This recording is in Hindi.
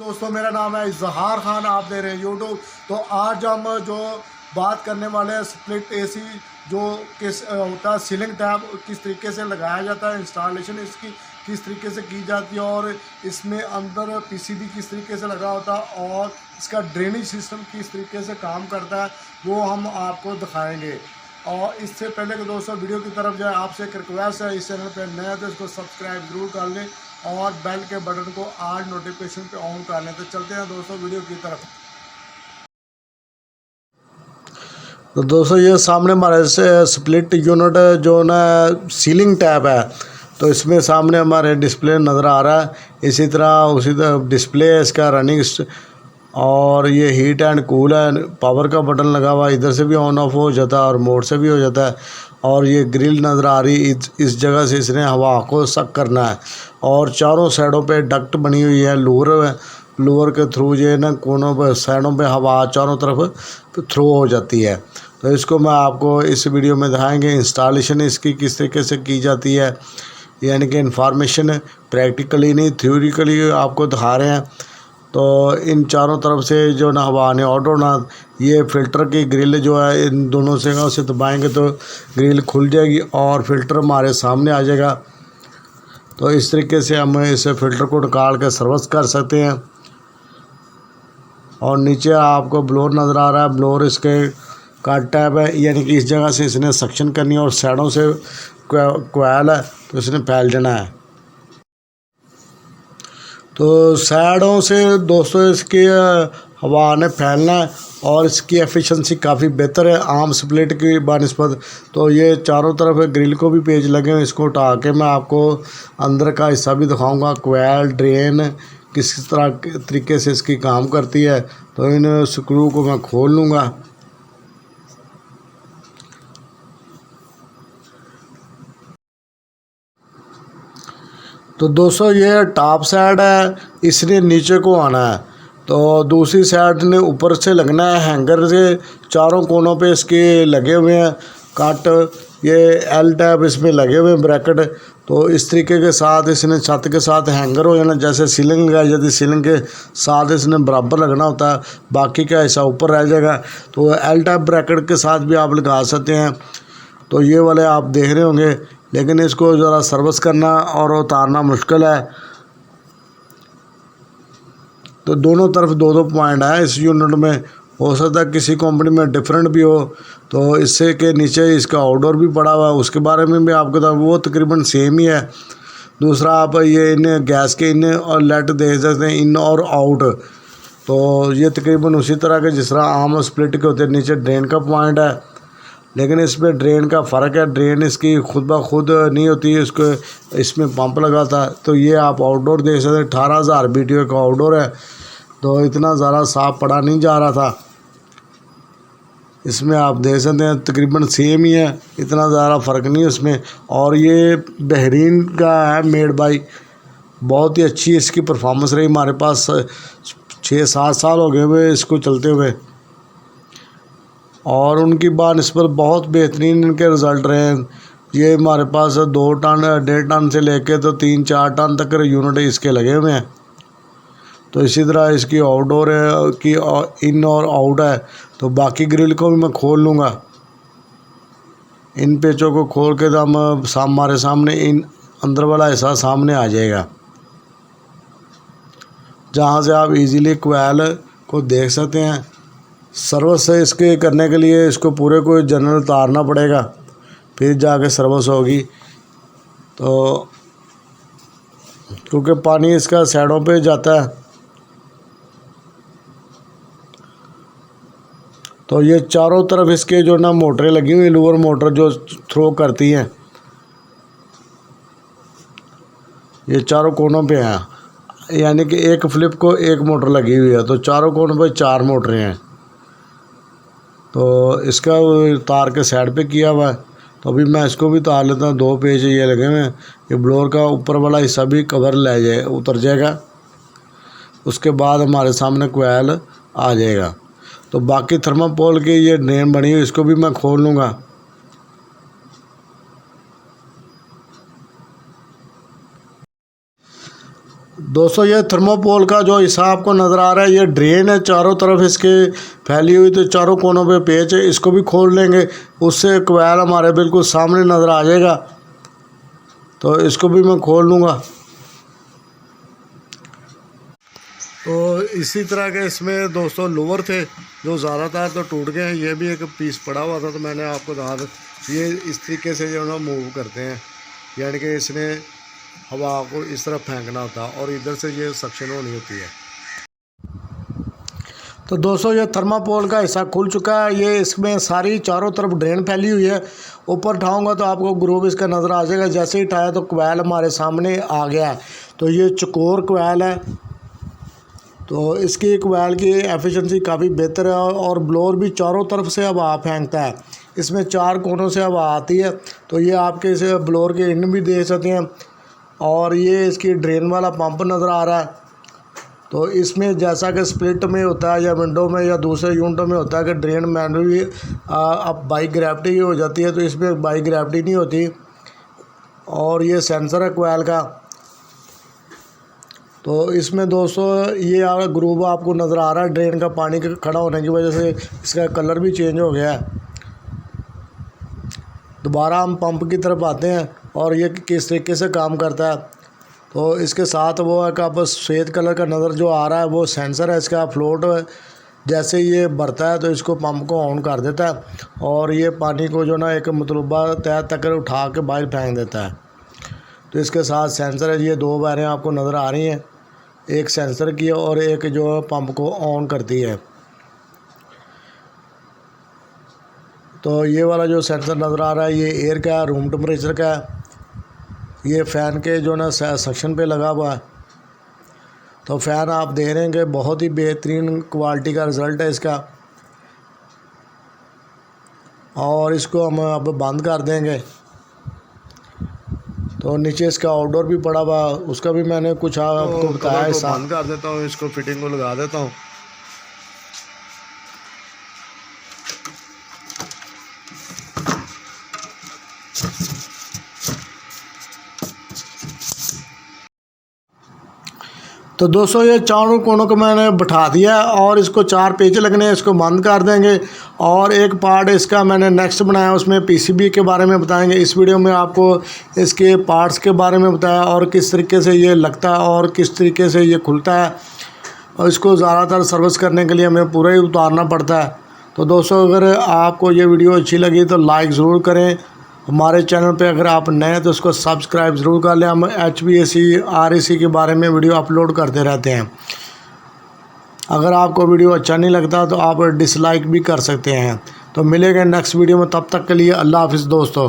दोस्तों मेरा नाम है इजहार खान, आप दे रहे हैं यूट्यूब। तो आज हम जो बात करने वाले हैं स्प्लिट एसी जो किस होता है, सीलिंग टैप किस तरीके से लगाया जाता है, इंस्टॉलेशन इसकी किस तरीके से की जाती है और इसमें अंदर पीसीबी किस तरीके से लगा होता है और इसका ड्रेनेज सिस्टम किस तरीके से काम करता है वो हम आपको दिखाएंगे। और इससे पहले कि दोस्तों वीडियो की तरफ जाए, आपसे एक रिक्वेस्ट है, इस चैनल पर नया है तो इसको सब्सक्राइब जरूर कर लें और बेल के बटन को आज नोटिफिकेशन पे ऑन कर लें। तो चलते हैं दोस्तों वीडियो की तरफ। तो दोस्तों ये सामने हमारे से स्प्लिट यूनिट जो ना सीलिंग टैप है, तो इसमें सामने हमारे डिस्प्ले नज़र आ रहा है। इसी तरह उसी तरह डिस्प्ले है इसका रनिंग और ये हीट एंड कूल है। पावर का बटन लगा हुआ है, इधर से भी ऑन ऑफ हो जाता है और मोड से भी हो जाता है। और ये ग्रिल नज़र आ रही, इस जगह से इसने हवा को सक करना है और चारों साइडों पे डक्ट बनी हुई है। लोअर के थ्रू ये ना कोनों पर साइडों पे हवा चारों तरफ थ्रो हो जाती है। तो इसको मैं आपको इस वीडियो में दिखाएंगे इंस्टॉलेशन इसकी किस तरीके से की जाती है, यानी कि इंफॉर्मेशन प्रैक्टिकली नहीं थ्योरिकली आपको दिखा रहे हैं। तो इन चारों तरफ से जो ना हवा आने ऑटो ना, ये फ़िल्टर की ग्रिल जो है इन दोनों से उसे दबाएंगे तो ग्रिल खुल जाएगी और फिल्टर हमारे सामने आ जाएगा। तो इस तरीके से हम इस फ़िल्टर को निकाल के सर्विस कर सकते हैं। और नीचे आपको ब्लोअर नज़र आ रहा है, ब्लोअर इसके का टैब है, यानी कि इस जगह से इसने सक्शन करनी है और साइडों से कोयल है तो इसने फैल जाना है। तो साइडों से दोस्तों इसकी हवा ने फैलना है और इसकी एफिशिएंसी काफ़ी बेहतर है आम स्प्लिट की बानिस्बत। तो ये चारों तरफ ग्रिल को भी पेज लगे हैं, इसको उठा के मैं आपको अंदर का हिस्सा भी दिखाऊंगा, कोयल ड्रेन किस तरह तरीके से इसकी काम करती है। तो इन स्क्रू को मैं खोल लूँगा। तो दोस्तों ये टॉप साइड है, इसने नीचे को आना है। तो दूसरी साइड ने ऊपर से लगना है, हैंगर से चारों कोनों पे इसके लगे हुए हैं कट, ये एल टैप इसमें लगे हुए हैं ब्रैकेट। तो इस तरीके के साथ इसने छत के साथ हैंगर हो जाना, जैसे सीलिंग लगाई जाती है सीलिंग के साथ इसने बराबर लगना होता है, बाकी का हिस्सा ऊपर रह जाएगा। तो एल टैप ब्रैकेट के साथ भी आप लगा सकते हैं। तो ये वाले आप देख रहे होंगे, लेकिन इसको ज़रा सर्विस करना और उतारना मुश्किल है। तो दोनों तरफ दो दो पॉइंट है इस यूनिट में, हो सकता है किसी कंपनी में डिफरेंट भी हो। तो इससे के नीचे इसका आउटडोर भी पड़ा हुआ है, उसके बारे में भी आपको बता, वो तकरीबन सेम ही है। दूसरा आप ये इन गैस के इन और लेट देख सकते हैं, इन और आउट। तो ये तकरीबन उसी तरह के जिस तरह आम स्प्लिट के होते हैं। नीचे ड्रेन का पॉइंट है, लेकिन इसमें ड्रेन का फ़र्क है, ड्रेन इसकी खुद ब खुद नहीं होती है, इसको इसमें पंप लगा था। तो ये आप आउटडोर देख सकते हैं, 18,000 BTU का आउटडोर है। तो इतना ज़्यादा साफ पड़ा नहीं जा रहा था, इसमें आप देख सकते हैं तकरीबन सेम ही है, इतना ज़्यादा फ़र्क नहीं है इसमें। और ये बहरीन का है, मेड बाई, बहुत ही अच्छी इसकी परफॉर्मेंस रही। हमारे पास 6-7 साल हो गए हुए इसको चलते हुए और उनकी बानिस्बत बहुत बेहतरीन इनके रिज़ल्ट रहे हैं। ये हमारे पास 2 टन 1.5 टन से लेके तो 3-4 टन तक यूनिट इसके लगे हुए हैं। तो इसी तरह इसकी आउटडोर है कि इन और आउट है। तो बाकी ग्रिल को भी मैं खोल लूँगा, इन पेचों को खोल के तो हम हमारे सामने इन अंदर वाला हिस्सा सामने आ जाएगा, जहाँ से आप इजीली कोयल को देख सकते हैं। सर्विस से इसके करने के लिए इसको पूरे को जनरल उतारना पड़ेगा, फिर जाके सर्विस होगी। तो क्योंकि पानी इसका साइडों पे जाता है, तो ये चारों तरफ इसके जो ना मोटरें लगी हुई, लोअर मोटर जो थ्रो करती हैं, ये चारों कोनों पे हैं, यानी कि एक फ्लिप को एक मोटर लगी हुई है। तो चारों कोनों पे 4 मोटरें हैं। तो इसका तार के साइड पे किया हुआ है। तो अभी मैं इसको भी तार लेता हूँ, 2 पेज ये लगे हुए हैं। ये ब्लोअर का ऊपर वाला हिस्सा भी कवर ले जाए उतर जाएगा, उसके बाद हमारे सामने कोयल आ जाएगा। तो बाकी थर्मापोल की ये ड्रेन बनी हुई, इसको भी मैं खोल लूँगा। दोस्तों ये थर्मोपोल का जो हिस्सा आपको नज़र आ रहा है, ये ड्रेन है, चारों तरफ इसके फैली हुई, तो चारों कोनों पे पेच है। इसको भी खोल लेंगे, उससे कोयल हमारे बिल्कुल सामने नज़र आ जाएगा। तो इसको भी मैं खोल लूँगा। तो इसी तरह के इसमें दोस्तों लोअर थे जो ज़्यादातर तो टूट गए हैं। ये भी एक पीस पड़ा हुआ था, तो मैंने आपको कहा ये इस तरीके से जो ना मूव करते हैं, यानी कि इसने हवा को इस तरफ फेंकना होता है और इधर से ये सक्शन होनी होती है। तो दोस्तों ये थर्मापोल का हिस्सा खुल चुका है। ये इसमें सारी चारों तरफ ड्रेन फैली हुई है। ऊपर उठाऊंगा तो आपको ग्रुप इसका नज़र आ जाएगा। जैसे ही उठाया तो कोयल हमारे सामने आ गया है। तो ये चकोर कोयल है, तो इसकी कोयल की एफिशिएंसी काफ़ी बेहतर है और ब्लोअर भी चारों तरफ से हवा फेंकता है। इसमें 4 कोनों से हवा आती है, तो ये आपके इसे ब्लोअर के इन भी देख सकते हैं। और ये इसकी ड्रेन वाला पंप नज़र आ रहा है। तो इसमें जैसा कि स्प्लिट में होता है या विंडो में या दूसरे यूनिटों में होता है कि ड्रेन मैनुअली अब बाई ग्रेविटी हो जाती है, तो इसमें बाई ग्रेविटी नहीं होती। और ये सेंसर है कोयल का। तो इसमें दोस्तों ये ग्रुप आपको नज़र आ रहा है। ड्रेन का पानी का खड़ा होने की वजह से इसका कलर भी चेंज हो गया है। दोबारा हम पंप की तरफ आते हैं और ये किस तरीके से काम करता है। तो इसके साथ वो है कि आप सफ़ेद कलर का नज़र जो आ रहा है वो सेंसर है इसका। फ्लोट जैसे ये भरता है तो इसको पंप को ऑन कर देता है और ये पानी को जो ना एक मतलूबा तय तक उठा के बाहर फेंक देता है। तो इसके साथ सेंसर है। ये 2 वायरें आपको नज़र आ रही हैं, एक सेंसर की और एक जो पंप को ऑन करती है। तो ये वाला जो सेंसर नज़र आ रहा है ये एयर का है, रूम टेम्परेचर का है। ये फ़ैन के जो ना सेक्शन पे लगा हुआ है। तो फ़ैन आप देख रहे हैं कि बहुत ही बेहतरीन क्वालिटी का रिज़ल्ट है इसका। और इसको हम अब बंद कर देंगे। तो नीचे इसका आउटडोर भी पड़ा हुआ, उसका भी मैंने कुछ आपको बताया है। बंद कर देता हूँ, इसको फिटिंग को लगा देता हूँ। तो दोस्तों ये चारों कोनों को मैंने बैठा दिया है और इसको 4 पेच लगने हैं, इसको बंद कर देंगे। और एक पार्ट इसका मैंने नेक्स्ट बनाया, उसमें पीसीबी के बारे में बताएंगे। इस वीडियो में आपको इसके पार्ट्स के बारे में बताया और किस तरीके से ये लगता है और किस तरीके से ये खुलता है। और इसको ज़्यादातर सर्विस करने के लिए हमें पूरा ही उतारना पड़ता है। तो दोस्तों अगर आपको ये वीडियो अच्छी लगी तो लाइक ज़रूर करें। हमारे चैनल पे अगर आप नए हैं तो उसको सब्सक्राइब ज़रूर कर लें। हम HVAC RAC के बारे में वीडियो अपलोड करते रहते हैं। अगर आपको वीडियो अच्छा नहीं लगता तो आप डिसलाइक भी कर सकते हैं। तो मिलेंगे नेक्स्ट वीडियो में, तब तक के लिए अल्लाह हाफ़िज़ दोस्तों।